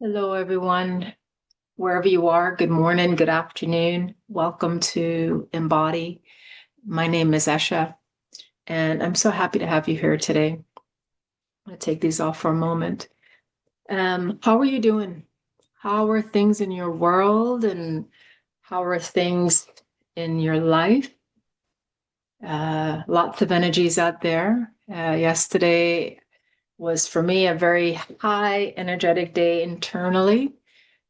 Hello, everyone. Wherever you are, good morning, good afternoon. Welcome to Embody. My name is Esha, and I'm so happy to have you here today. I'm going to take these off for a moment. How are you doing? How are things in your world, and how are things in your life? Lots of energies out there. Yesterday was for me a very high energetic day internally.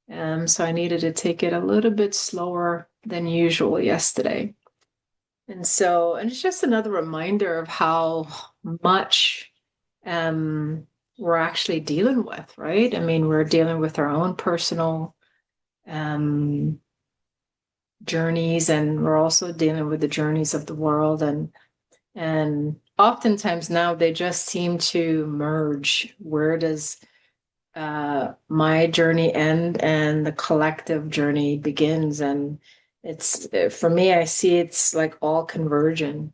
So I needed to take it a little bit slower than usual yesterday. And it's just another reminder of how much we're actually dealing with, right? I mean, we're dealing with our own personal um, journeys, and we're also dealing with the journeys of the world. And oftentimes now they just seem to merge. Where does my journey end and the collective journey begins? And it's for me, I see it's like all converging.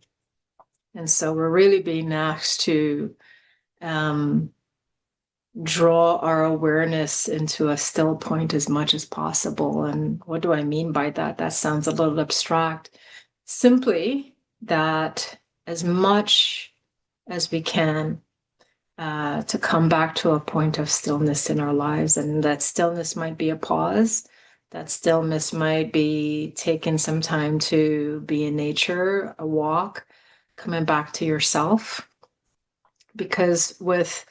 And so we're really being asked to um, draw our awareness into a still point as much as possible. And what do I mean by that? That sounds a little abstract. Simply that as much as we can, to come back to a point of stillness in our lives. And that stillness might be a pause. That stillness might be taking some time to be in nature, a walk, coming back to yourself. Because with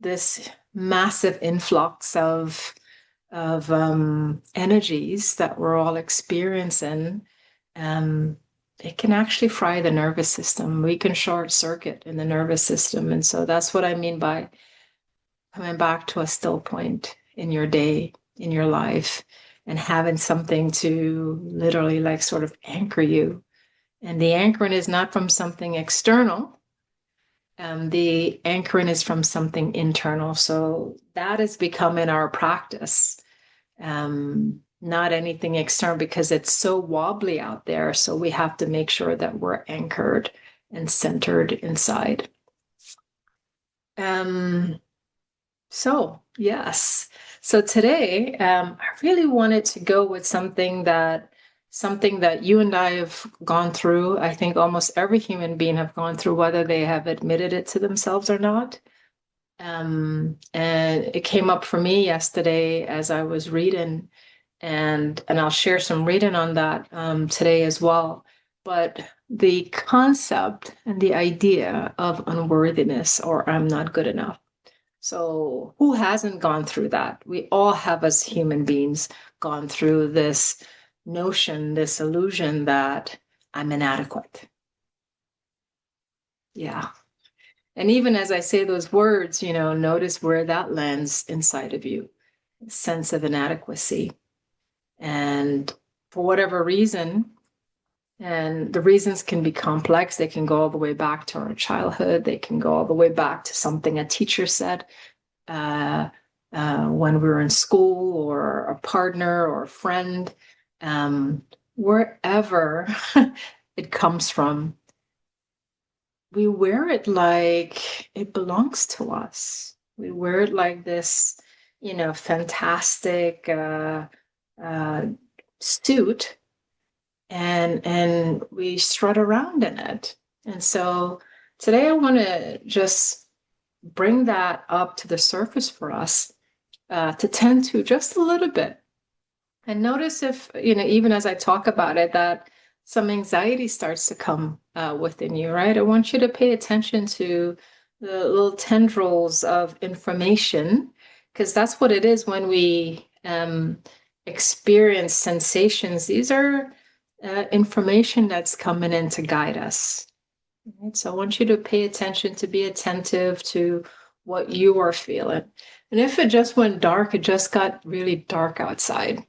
this massive influx of energies that we're all experiencing, um, it can actually fry the nervous system. We can short circuit in the nervous system. And so that's what I mean by coming back to a still point in your day, in your life, and having something to literally like sort of anchor you. And the anchoring is not from something external. The anchoring is from something internal. So that is becoming our practice. Not anything external, because it's so wobbly out there. So we have to make sure that we're anchored and centered inside. Um, So, yes. So today, I really wanted to go with something that you and I have gone through. I think almost every human being have gone through, whether they have admitted it to themselves or not. And it came up for me yesterday as I was reading, and I'll share some reading on that today as well. But the concept and the idea of unworthiness, or I'm not good enough. So, who hasn't gone through that? We all have, as human beings, gone through this notion, this illusion that I'm inadequate. Yeah. And even as I say those words, notice where that lands inside of you, sense of inadequacy. And for whatever reason, and the reasons can be complex, they can go all the way back to our childhood, they can go all the way back to something a teacher said, uh, when we were in school, or a partner or a friend, um, wherever it comes from, we wear it like it belongs to us. We wear it like this, fantastic uh, suit, and we strut around in it. And so today I want to just bring that up to the surface for us, to tend to just a little bit. And notice if, even as I talk about it, that some anxiety starts to come within you, right? I want you to pay attention to the little tendrils of information, because that's what it is when we experience sensations. These are information that's coming in to guide us. Right? So I want you to pay attention, to be attentive to what you are feeling. And if it just went dark, it just got really dark outside.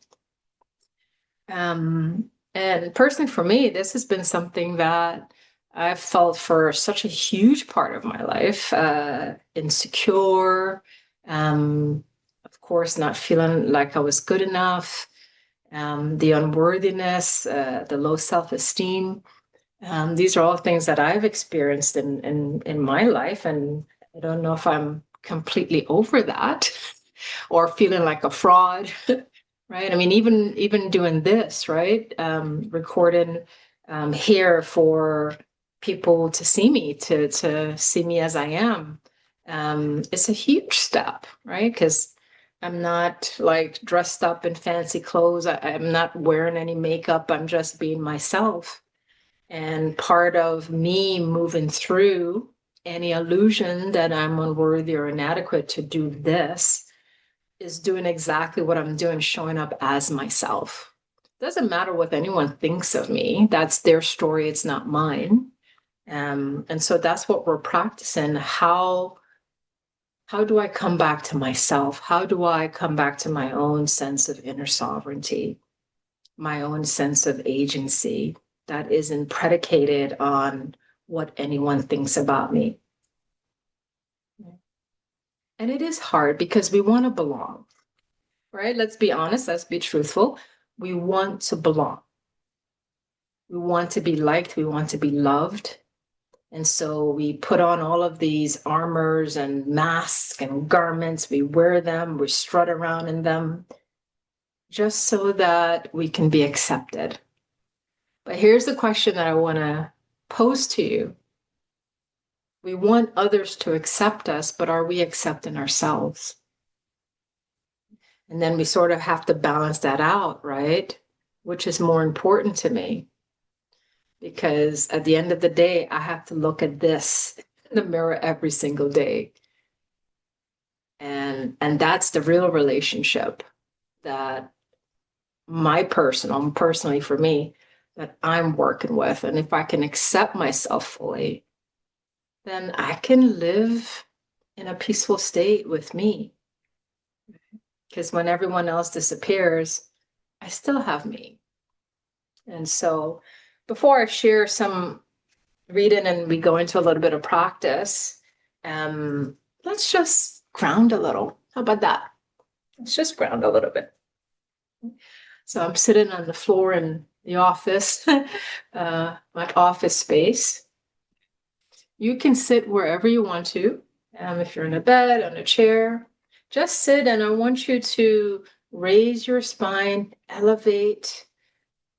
And personally, for me, this has been something that I've felt for such a huge part of my life. Insecure, of course, not feeling like I was good enough, the unworthiness, the low self-esteem. These are all things that I've experienced in my life, and I don't know if I'm completely over that. or feeling like a fraud, right? I mean, even doing this, right? Recording here for people to see me, to see me as I am. It's a huge step, right? Because I'm not like dressed up in fancy clothes. I'm not wearing any makeup. I'm just being myself. And part of me moving through any illusion that I'm unworthy or inadequate to do this is doing exactly what I'm doing, showing up as myself. Doesn't matter what anyone thinks of me. That's their story. It's not mine. And so that's what we're practicing. How do I come back to myself? How do I come back to my own sense of inner sovereignty, my own sense of agency that isn't predicated on what anyone thinks about me? And it is hard because we want to belong, right? Let's be honest, let's be truthful. We want to belong. We want to be liked, we want to be loved. And so we put on all of these armors and masks and garments, we wear them, we strut around in them, just so that we can be accepted. But here's the question that I want to pose to you. We want others to accept us, but are we accepting ourselves? And then we sort of have to balance that out, right? Which is more important to me? Because at the end of the day, I have to look at this in the mirror every single day. And that's the real relationship that personally for me, that I'm working with. And if I can accept myself fully, then I can live in a peaceful state with me. Because when everyone else disappears, I still have me. And so before I share some reading and we go into a little bit of practice, let's just ground a little. How about that? Let's just ground a little bit. So I'm sitting on the floor in the office, my office space. You can sit wherever you want to. If you're in a bed, on a chair, just sit, and I want you to raise your spine, elevate,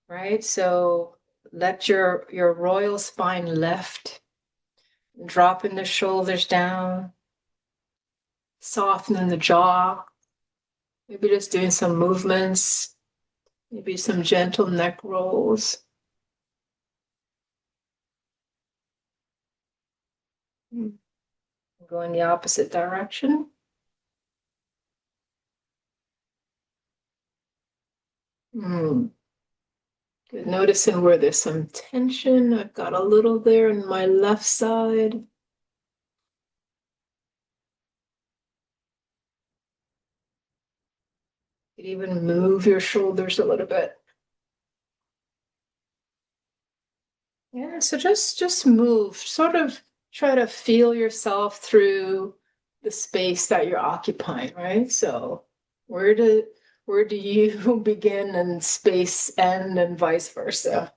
right? So let your royal spine lift, dropping the shoulders down, softening the jaw, maybe just doing some movements, maybe some gentle neck rolls. Go in the opposite direction. Good. Noticing where there's some tension. I've got a little there in my left side. You can even move your shoulders a little bit. Yeah, so just move, sort of try to feel yourself through the space that you're occupying, right? So where do you begin and space end and vice versa?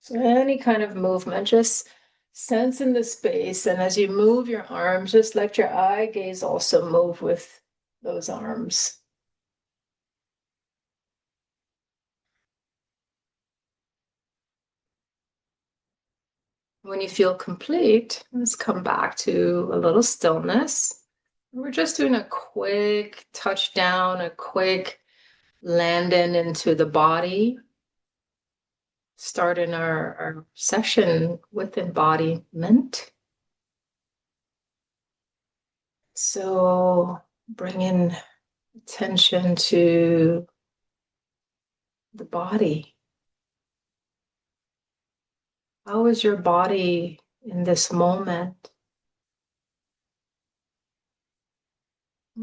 So any kind of movement, just sense in the space. And as you move your arms, just let your eye gaze also move with those arms. When you feel complete, let's come back to a little stillness. We're just doing a quick touchdown, a quick landing into the body. Starting our session with embodiment. So bringing attention to the body. How is your body in this moment?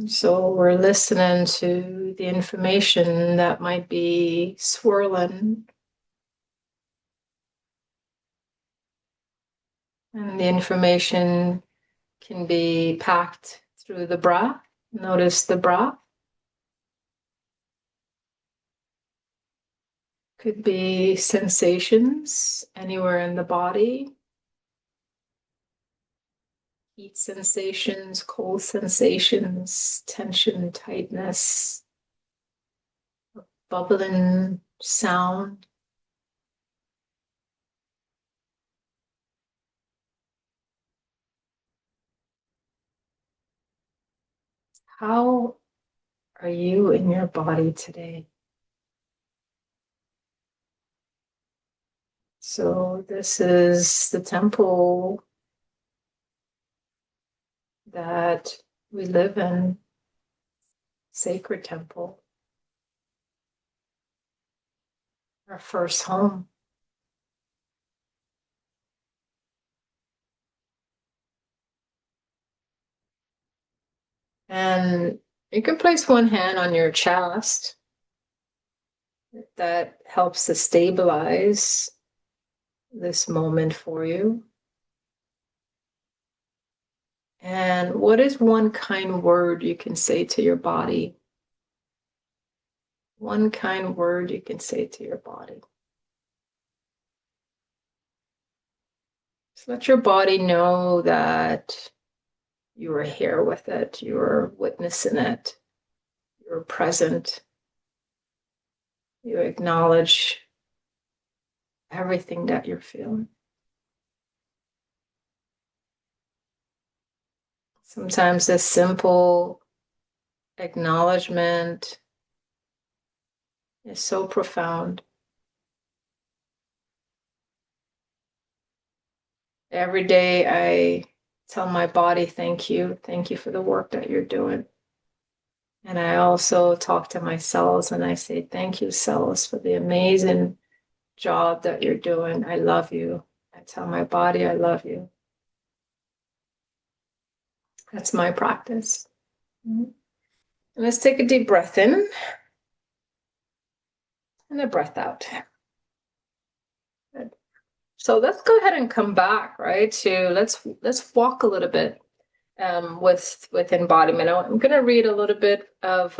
So we're listening to the information that might be swirling. And the information can be packed through the breath. Notice the breath. Could be sensations anywhere in the body. Heat sensations, cold sensations, tension, tightness, bubbling sound. How are you in your body today? So this is the temple that we live in, sacred temple, our first home. And you can place one hand on your chest. That helps to stabilize this moment for you. And what is one kind word you can say to your body? One kind word you can say to your body. Just let your body know that you are here with it, you are witnessing it, you're present, you acknowledge everything that you're feeling. Sometimes this simple acknowledgement is so profound. Every day I tell my body, thank you for the work that you're doing. And I also talk to my cells and I say, thank you, cells, for the amazing job that you're doing. I love you. I tell my body, I love you. That's my practice. And let's take a deep breath in and a breath out. Good. So let's go ahead and come back, right? To let's walk a little bit with embodiment. I'm going to read a little bit of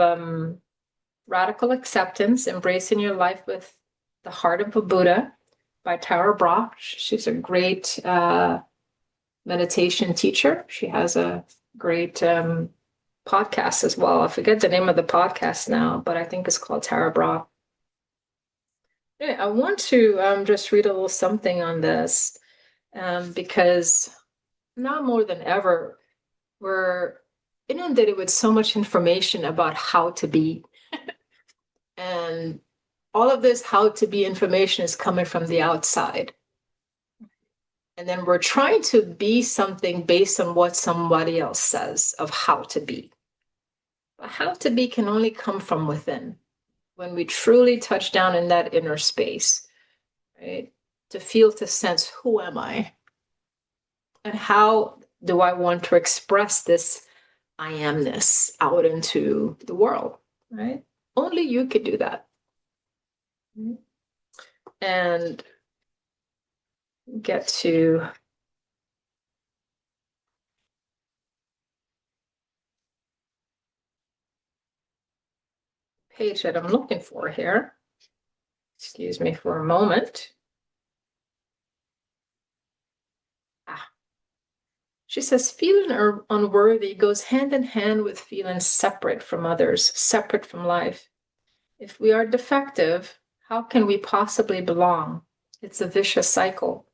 Radical Acceptance, Embracing Your Life with the Heart of a Buddha by Tara Brach. She's a great meditation teacher. She has a great podcast as well. I forget the name of the podcast now, but I think it's called Tara Brach. Yeah, I want to just read a little something on this because now more than ever, we're inundated with so much information about how to be. And all of this how to be information is coming from the outside. And then we're trying to be something based on what somebody else says of how to be. But how to be can only come from within. When we truly touch down in that inner space, right? To feel, to sense, who am I? And how do I want to express this I amness out into the world, right? Only you could do that. And get to page that I'm looking for here. Excuse me for a moment. She says, feeling unworthy goes hand in hand with feeling separate from others, separate from life. If we are defective, how can we possibly belong? It's a vicious cycle.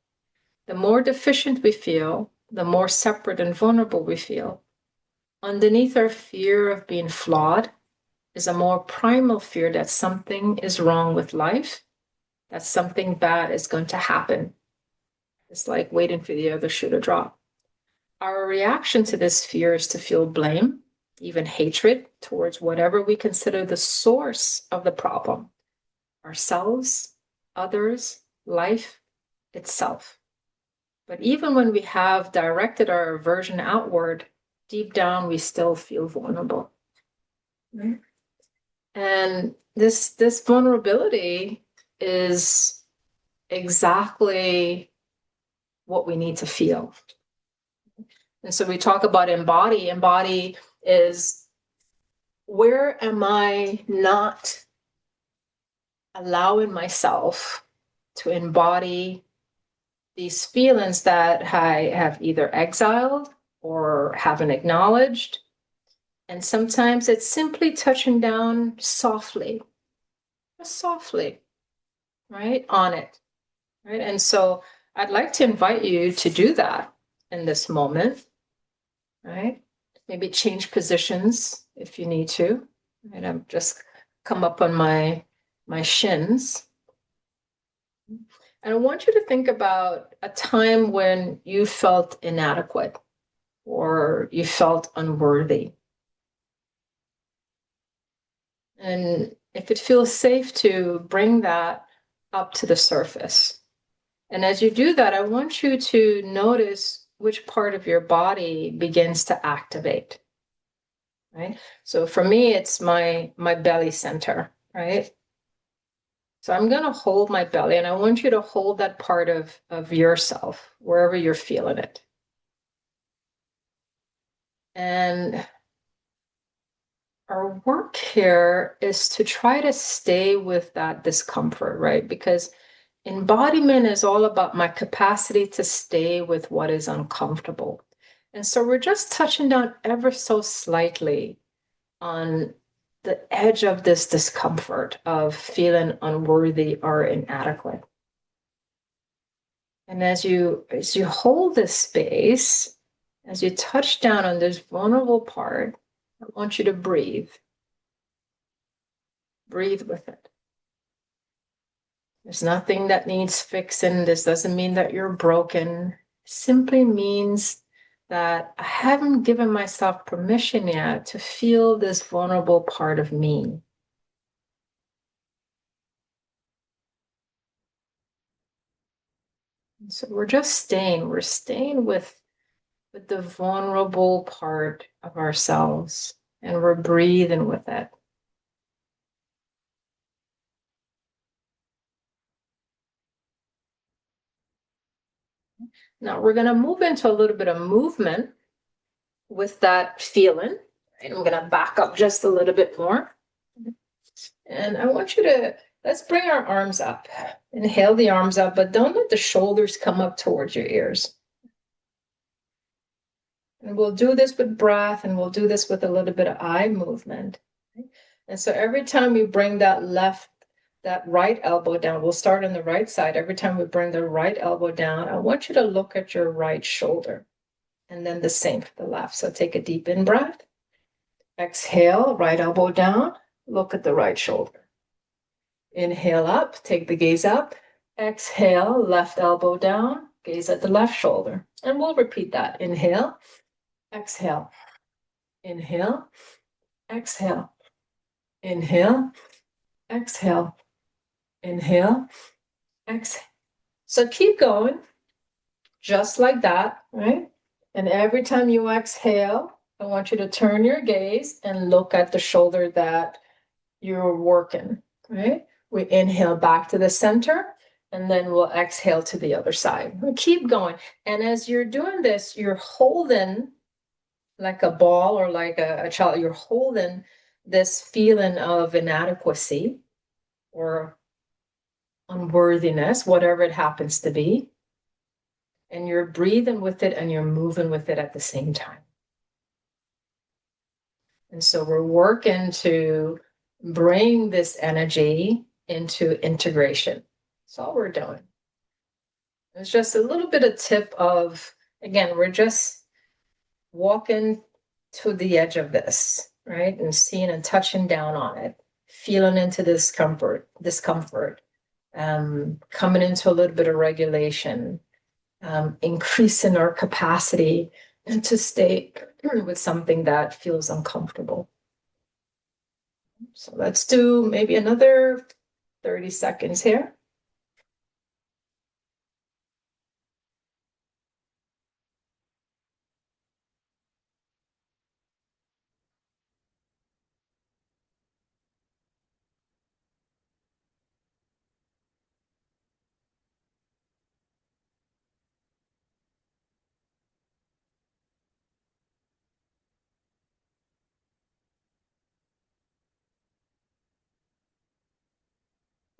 The more deficient we feel, the more separate and vulnerable we feel. Underneath our fear of being flawed is a more primal fear that something is wrong with life, that something bad is going to happen. It's like waiting for the other shoe to drop. Our reaction to this fear is to feel blame, even hatred towards whatever we consider the source of the problem, ourselves, others, life itself. But even when we have directed our aversion outward, deep down we still feel vulnerable. Right? And this vulnerability is exactly what we need to feel. And so we talk about embody. Embody is, where am I not allowing myself to embody these feelings that I have either exiled or haven't acknowledged. And sometimes it's simply touching down softly, just softly, right, on it, right? And so I'd like to invite you to do that in this moment, right? Maybe change positions if you need to. Right? I'm just come up on my shins. And I want you to think about a time when you felt inadequate or you felt unworthy. And if it feels safe to bring that up to the surface. And as you do that, I want you to notice which part of your body begins to activate. Right? So for me, it's my belly center, right? So I'm going to hold my belly, and I want you to hold that part of yourself, wherever you're feeling it. And our work here is to try to stay with that discomfort, right? Because embodiment is all about my capacity to stay with what is uncomfortable. And so we're just touching down ever so slightly on the edge of this discomfort of feeling unworthy or inadequate. And as you hold this space, as you touch down on this vulnerable part, I want you to breathe. Breathe with it. There's nothing that needs fixing. This doesn't mean that you're broken. It simply means that I haven't given myself permission yet to feel this vulnerable part of me. So we're staying with the vulnerable part of ourselves, and we're breathing with it. Now we're going to move into a little bit of movement with that feeling. And I'm going to back up just a little bit more. And I want you to, let's bring our arms up. Inhale the arms up, but don't let the shoulders come up towards your ears. And we'll do this with breath, and we'll do this with a little bit of eye movement. And so every time we bring that right elbow down, we'll start on the right side. Every time we bring the right elbow down, I want you to look at your right shoulder. And then the same for the left. So take a deep in breath. Exhale, right elbow down. Look at the right shoulder. Inhale up, take the gaze up. Exhale, left elbow down, gaze at the left shoulder. And we'll repeat that. Inhale, exhale, inhale, exhale, inhale, exhale, inhale, exhale. So keep going, just like that, right? And every time you exhale, I want you to turn your gaze and look at the shoulder that you're working, right? We inhale back to the center, and then we'll exhale to the other side. We keep going. And as you're doing this, you're holding like a ball or like a child, you're holding this feeling of inadequacy or unworthiness, whatever it happens to be. And you're breathing with it and you're moving with it at the same time. And so we're working to bring this energy into integration. That's all we're doing. It's just a little bit of tip of, again, we're just walking to the edge of this, right? And seeing and touching down on it, feeling into discomfort, coming into a little bit of regulation, increasing our capacity and to stay with something that feels uncomfortable. So let's do maybe another 30 seconds here.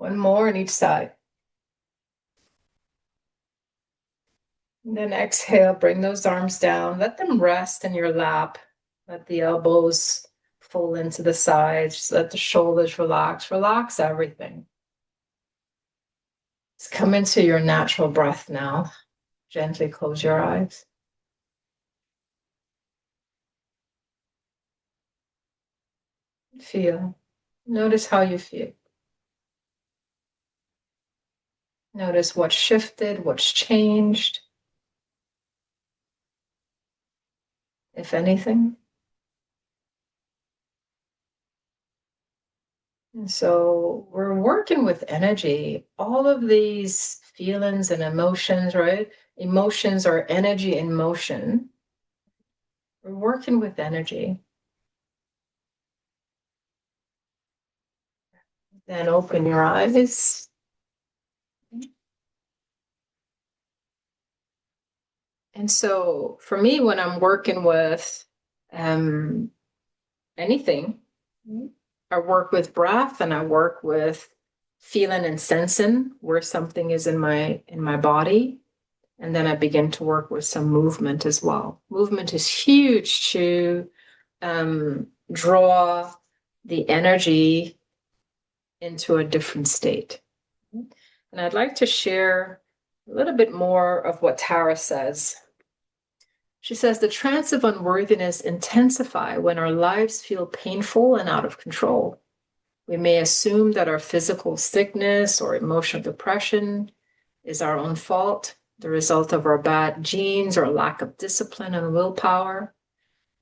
One more on each side. And then exhale, bring those arms down. Let them rest in your lap. Let the elbows fall into the sides. Let the shoulders relax. Relax everything. Just come into your natural breath now. Gently close your eyes. Feel. Notice how you feel. Notice what's shifted, what's changed, if anything. And so we're working with energy. All of these feelings and emotions, right? Emotions are energy in motion. We're working with energy. Then open your eyes. And so for me, when I'm working with anything, I work with breath and I work with feeling and sensing where something is in my body. And then I begin to work with some movement as well. Movement is huge to draw the energy into a different state. And I'd like to share a little bit more of what Tara says. She says the trance of unworthiness intensify when our lives feel painful and out of control. We may assume that our physical sickness or emotional depression is our own fault, the result of our bad genes or lack of discipline and willpower.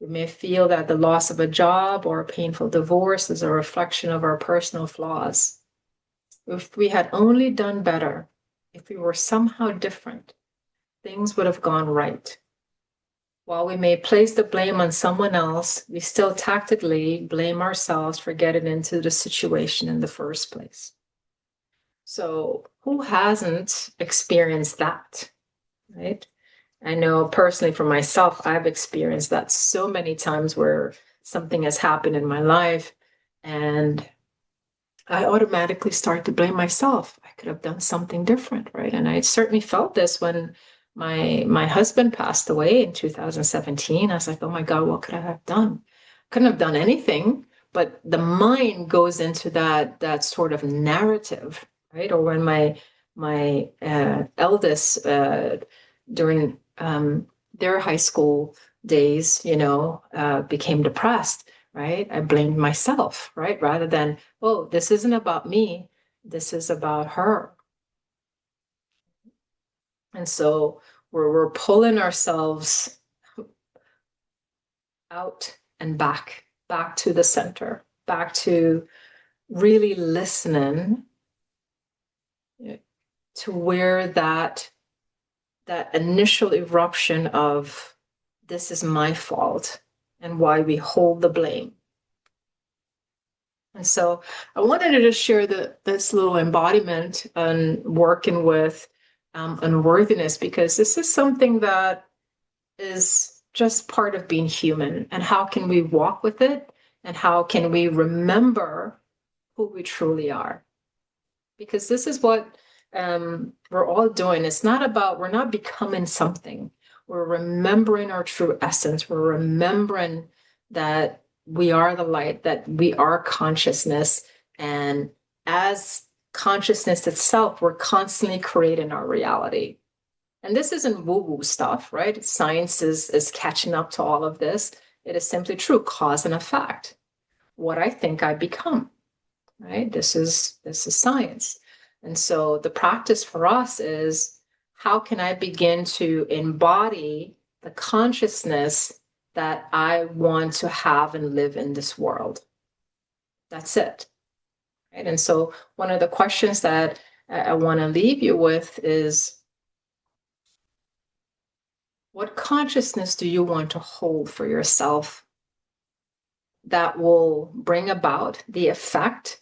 We may feel that the loss of a job or a painful divorce is a reflection of our personal flaws. If we had only done better, if we were somehow different, things would have gone right. While we may place the blame on someone else, we still tactically blame ourselves for getting into the situation in the first place. So who hasn't experienced that, right? I know personally for myself, I've experienced that so many times where something has happened in my life and I automatically start to blame myself. I could have done something different, right? And I certainly felt this when my husband passed away in 2017. I was like, oh my God, what could I have done? Couldn't have done anything, but the mind goes into that sort of narrative, right? Or when my eldest during their high school days, became depressed, right? I blamed myself, right? Rather than, oh, this isn't about me, this is about her. And so we're pulling ourselves out and back to the center, back to really listening to where that initial eruption of this is my fault and why we hold the blame. And so I wanted to just share this little embodiment on working with unworthiness, because this is something that is just part of being human. And how can we walk with it? And how can we remember who we truly are? Because this is what we're all doing. It's not about, we're not becoming something. We're remembering our true essence. We're remembering that we are the light, that we are consciousness. And as consciousness itself, we're constantly creating our reality. And this isn't woo-woo stuff, right? Science is catching up to all of this. It is simply true, cause and effect. What I think I become, right? This is science. And so the practice for us is, how can I begin to embody the consciousness that I want to have and live in this world? That's it. Right? And so one of the questions that I want to leave you with is, what consciousness do you want to hold for yourself that will bring about the effect,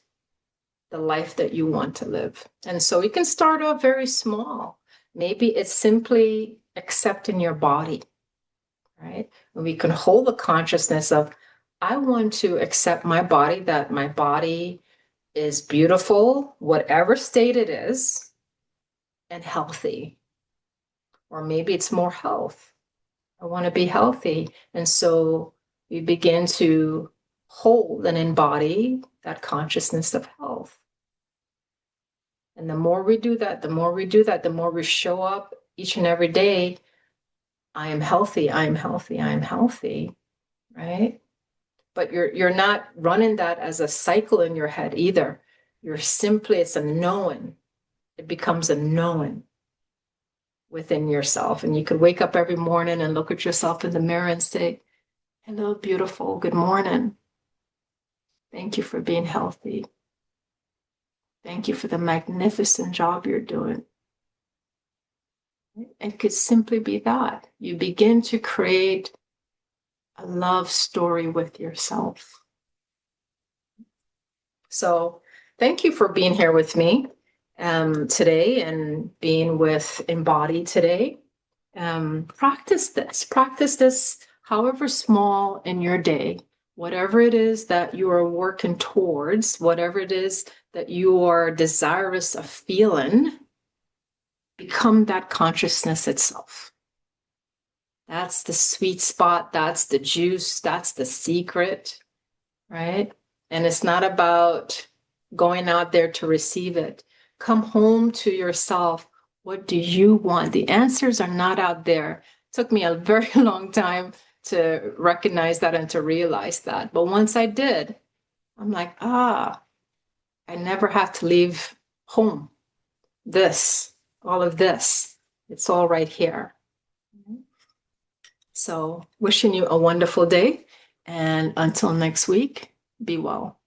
the life that you want to live? And so you can start off very small. Maybe it's simply accepting your body, right? And we can hold the consciousness of, I want to accept my body, that my body is beautiful, whatever state it is, and healthy. Or maybe it's more health. I want to be healthy. And so we begin to hold and embody that consciousness of health. And the more we do that, the more we do that, the more we show up each and every day. I am healthy, I am healthy, I am healthy, right? But you're not running that as a cycle in your head either. You're simply, it's a knowing. It becomes a knowing within yourself. And you could wake up every morning and look at yourself in the mirror and say, hello, beautiful, good morning. Thank you for being healthy. Thank you for the magnificent job you're doing. It could simply be that. You begin to create a love story with yourself. So thank you for being here with me today and being with Embodied today. Practice this, however small in your day, whatever it is that you are working towards, whatever it is that you are desirous of feeling, become that consciousness itself. That's the sweet spot. That's the juice. That's the secret, right? And it's not about going out there to receive it. Come home to yourself. What do you want? The answers are not out there. It took me a very long time to recognize that and to realize that. But once I did, I'm like, I never have to leave home. All of this, it's all right here. So wishing you a wonderful day. And until next week, be well.